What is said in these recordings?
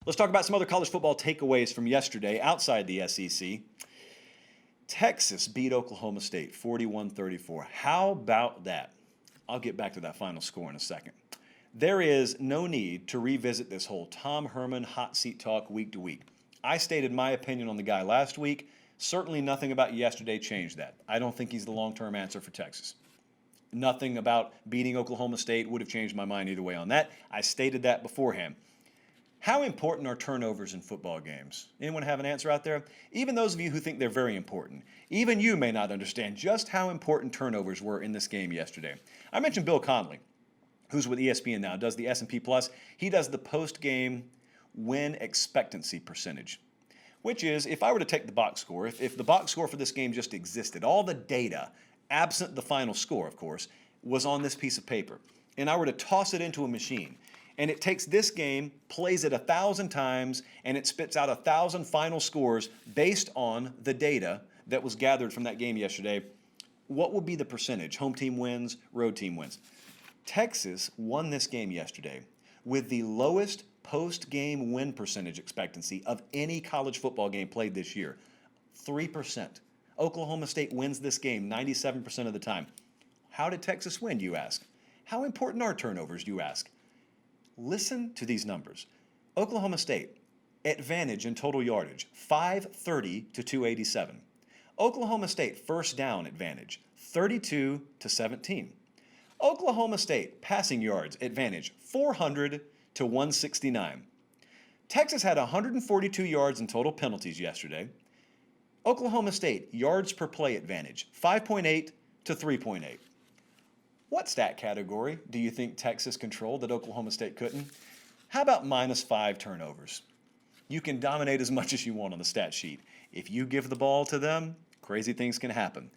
Let's talk about some other college football takeaways from yesterday outside the SEC. Texas beat Oklahoma State 41-34. How about that? I'll get back to that final score in a second. There is no need to revisit this whole Tom Herman hot seat talk week to week. I stated my opinion on the guy last week. Certainly nothing about yesterday changed that. I don't think he's the long-term answer for Texas. Nothing about beating Oklahoma State would have changed my mind either way on that. I stated that beforehand. How important are turnovers in football games? Anyone have an answer out there? Even those of you who think they're very important, even you may not understand just how important turnovers were in this game yesterday. I mentioned Bill Conley, who's with ESPN now, does the S&P Plus. He does the post-game win expectancy percentage, which is, if I were to take the box score, if the box score for this game just existed, all the data, absent the final score, of course, was on this piece of paper, and I were to toss it into a machine, and it takes this game, plays it 1,000 times, and it spits out 1,000 final scores based on the data that was gathered from that game yesterday, what would be the percentage? Home team wins, road team wins. Texas won this game yesterday with the lowest post-game win percentage expectancy of any college football game played this year, 3%. Oklahoma State wins this game 97% of the time. How did Texas win, do you ask? How important are turnovers, do you ask? Listen to these numbers. Oklahoma State, advantage in total yardage, 530 to 287. Oklahoma State, first down advantage, 32 to 17. Oklahoma State, passing yards advantage, 400 to 169. Texas had 142 yards in total penalties yesterday. Oklahoma State, yards per play advantage, 5.8 to 3.8. What stat category do you think Texas controlled that Oklahoma State couldn't? How about -5 turnovers? You can dominate as much as you want on the stat sheet. If you give the ball to them, crazy things can happen.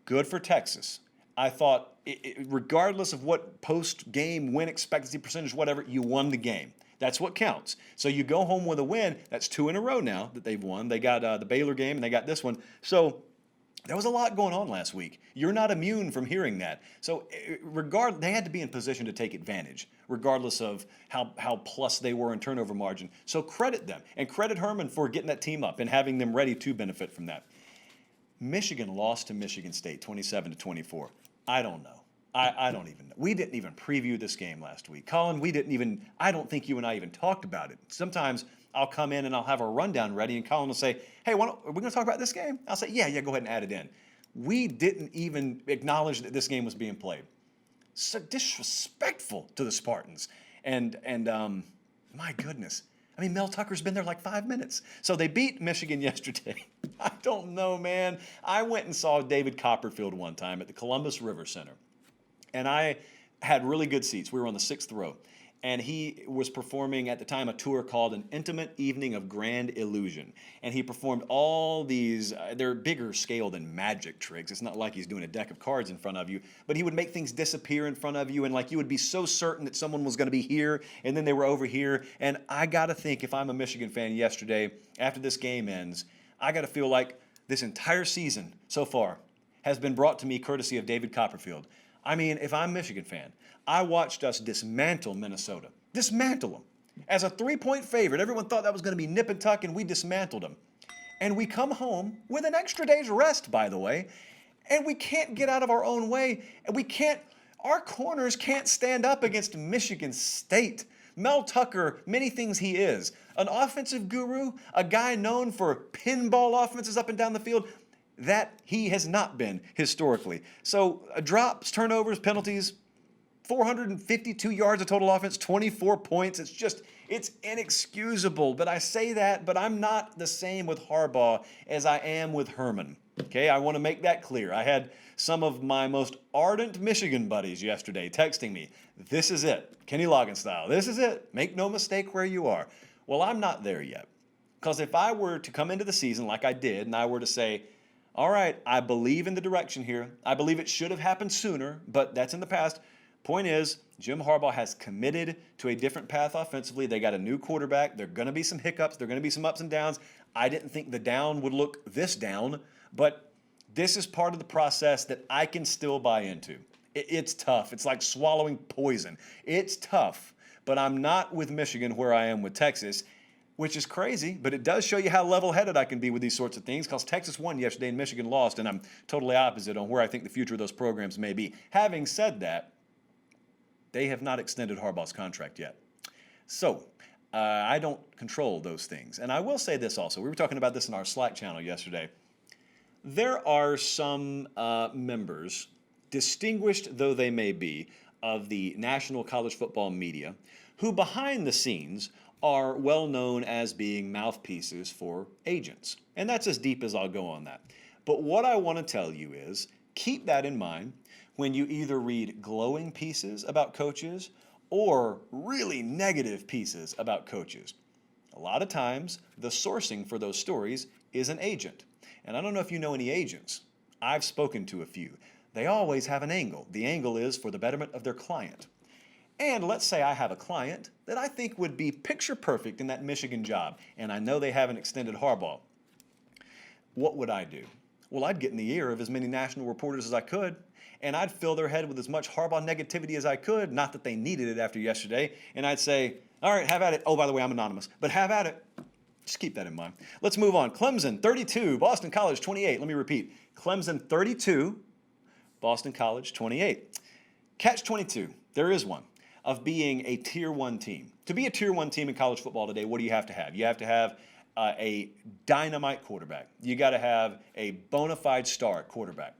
Good for Texas. I thought, regardless of what post-game win expectancy percentage, whatever, you won the game. That's what counts. So you go home with a win. That's 2 in a row now that they've won. They got the Baylor game, and they got this one. So there was a lot going on last week. You're not immune from hearing that. So they had to be in position to take advantage, regardless of how plus they were in turnover margin. So credit them, and credit Herman for getting that team up and having them ready to benefit from that. Michigan lost to Michigan State 27-24. I don't know. I don't even know. We didn't even preview this game last week. Colin, I don't think you and I even talked about it. Sometimes I'll come in and I'll have a rundown ready, and Colin will say, hey, are we going to talk about this game? I'll say, yeah, go ahead and add it in. We didn't even acknowledge that this game was being played. So disrespectful to the Spartans. And my goodness. I mean, Mel Tucker's been there like 5 minutes. So they beat Michigan yesterday. I don't know, man. I went and saw David Copperfield one time at the Columbus River Center. And I had really good seats. We were on the 6th row. And he was performing at the time a tour called An Intimate Evening of Grand Illusion. And he performed all these, they're bigger scale than magic tricks. It's not like he's doing a deck of cards in front of you, but he would make things disappear in front of you, and like you would be so certain that someone was going to be here, and then they were over here. And I got to think, if I'm a Michigan fan yesterday, after this game ends, I got to feel like this entire season so far has been brought to me courtesy of David Copperfield. I mean, if I'm a Michigan fan, I watched us dismantle Minnesota. Dismantle them. As a 3-point favorite, everyone thought that was going to be nip and tuck, and we dismantled them. And we come home with an extra day's rest, by the way, and we can't get out of our own way, and our corners can't stand up against Michigan State. Mel Tucker, many things he is. An offensive guru, a guy known for pinball offenses up and down the field, that he has not been historically. So drops, turnovers, penalties, 452 yards of total offense, 24 points. It's inexcusable. But I say that, but I'm not the same with Harbaugh as I am with Herman. Okay, I want to make that clear. I had some of my most ardent Michigan buddies yesterday texting me, this is it, Kenny Loggins style, this is it, make no mistake where you are. Well, I'm not there yet. Because if I were to come into the season like I did, and I were to say, all right, I believe in the direction here. I believe it should have happened sooner, but that's in the past. Point is, Jim Harbaugh has committed to a different path offensively. They got a new quarterback. There are going to be some hiccups. There are going to be some ups and downs. I didn't think the down would look this down, but this is part of the process that I can still buy into. It's tough. It's like swallowing poison. It's tough, but I'm not with Michigan where I am with Texas. which is crazy, but it does show you how level-headed I can be with these sorts of things, because Texas won yesterday and Michigan lost, and I'm totally opposite on where I think the future of those programs may be. Having said that, they have not extended Harbaugh's contract yet. So I don't control those things. And I will say this also. We were talking about this in our Slack channel yesterday. There are some members, distinguished though they may be, of the national college football media, who behind the scenes are well known as being mouthpieces for agents. And that's as deep as I'll go on that. But what I want to tell you is, keep that in mind when you either read glowing pieces about coaches or really negative pieces about coaches. A lot of times, the sourcing for those stories is an agent. And I don't know if you know any agents. I've spoken to a few. They always have an angle. The angle is for the betterment of their client. And let's say I have a client that I think would be picture perfect in that Michigan job, and I know they haven't extended Harbaugh. What would I do? Well, I'd get in the ear of as many national reporters as I could, and I'd fill their head with as much Harbaugh negativity as I could, not that they needed it after yesterday, and I'd say, all right, have at it. Oh, by the way, I'm anonymous, but have at it. Just keep that in mind. Let's move on. Clemson, 32, Boston College, 28. Let me repeat. Clemson, 32, Boston College, 28. Catch 22, there is one, of being a Tier 1 team. To be a Tier 1 team in college football today, what do you have to have? You have to have a dynamite quarterback. You got to have a bona fide star at quarterback.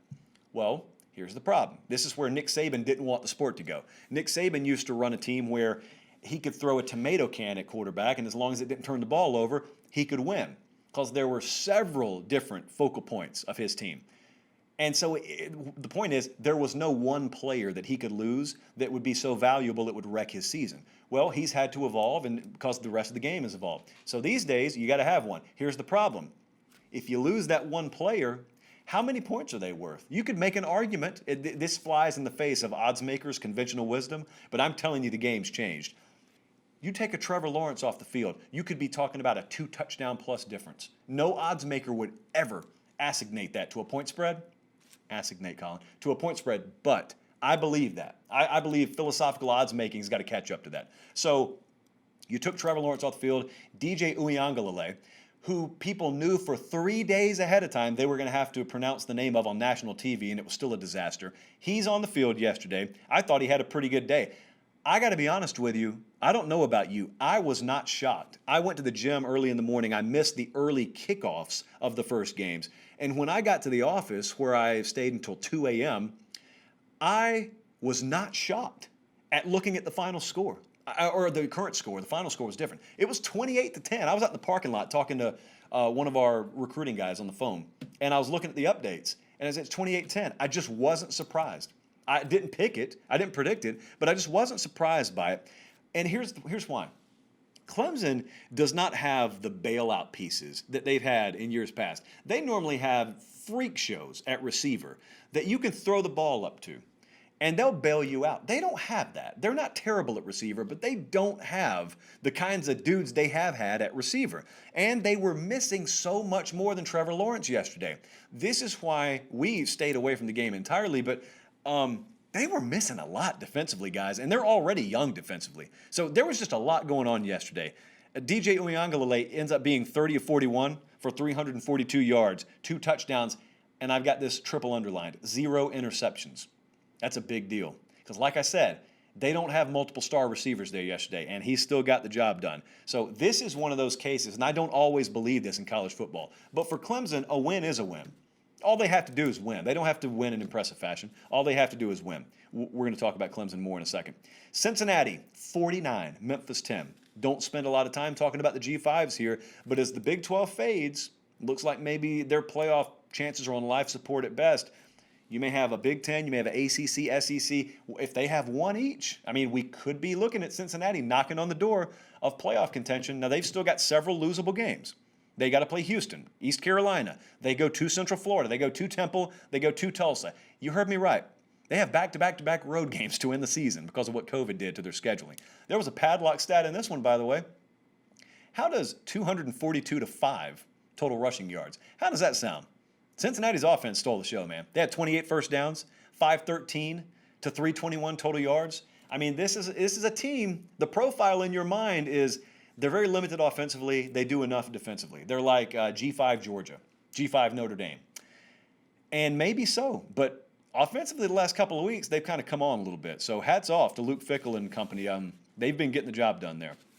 Well, here's the problem. This is where Nick Saban didn't want the sport to go. Nick Saban used to run a team where he could throw a tomato can at quarterback, and as long as it didn't turn the ball over, he could win, because there were several different focal points of his team. And so the point is, there was no one player that he could lose that would be so valuable it would wreck his season. Well, he's had to evolve, and because the rest of the game has evolved. So these days, you got to have one. Here's the problem. If you lose that one player, how many points are they worth? You could make an argument. This flies in the face of odds makers, conventional wisdom, but I'm telling you the game's changed. You take a Trevor Lawrence off the field, you could be talking about a 2-touchdown plus difference. No odds maker would ever assignate that to a point spread. Assignate, Colin, to a point spread, but I believe that. I believe philosophical odds making has got to catch up to that. So you took Trevor Lawrence off the field, DJ Uiagalelei, who people knew for 3 days ahead of time they were going to have to pronounce the name of on national TV, and it was still a disaster. He's on the field yesterday. I thought he had a pretty good day. I got to be honest with you, I don't know about you. I was not shocked. I went to the gym early in the morning. I missed the early kickoffs of the first games. And when I got to the office, where I stayed until 2 a.m., I was not shocked at looking at the final score, or the current score. The final score was different. It was 28-10. I was out in the parking lot talking to one of our recruiting guys on the phone, and I was looking at the updates, and it's 28-10. I just wasn't surprised. I didn't pick it. I didn't predict it, but I just wasn't surprised by it. And here's why. Clemson does not have the bailout pieces that they've had in years past. They normally have freak shows at receiver that you can throw the ball up to, and they'll bail you out. They don't have that. They're not terrible at receiver, but they don't have the kinds of dudes they have had at receiver. And they were missing so much more than Trevor Lawrence yesterday. This is why we stayed away from the game entirely, but they were missing a lot defensively, guys, and they're already young defensively. So there was just a lot going on yesterday. DJ Uiagalelei ends up being 30 of 41 for 342 yards, 2 touchdowns, and I've got this triple underlined, 0 interceptions. That's a big deal because, like I said, they don't have multiple star receivers there yesterday, and he still got the job done. So this is one of those cases, and I don't always believe this in college football, but for Clemson, a win is a win. All they have to do is win. They don't have to win in impressive fashion. All they have to do is win. We're going to talk about Clemson more in a second. Cincinnati, 49, Memphis 10. Don't spend a lot of time talking about the G5s here, but as the Big 12 fades, looks like maybe their playoff chances are on life support at best. You may have a Big 10, you may have an ACC, SEC. If they have one each, I mean, we could be looking at Cincinnati knocking on the door of playoff contention. Now, they've still got several losable games. They got to play Houston, East Carolina. They go to Central Florida. They go to Temple. They go to Tulsa. You heard me right. They have back-to-back-to-back road games to end the season because of what COVID did to their scheduling. There was a padlock stat in this one, by the way. How does 242-5 total rushing yards, how does that sound? Cincinnati's offense stole the show, man. They had 28 first downs, 513 to 321 total yards. I mean, this is a team. The profile in your mind is They're very limited offensively. They do enough defensively. They're like G5 Georgia, G5 Notre Dame. And maybe so, but offensively, the last couple of weeks, they've kind of come on a little bit. So hats off to Luke Fickell and company. They've been getting the job done there.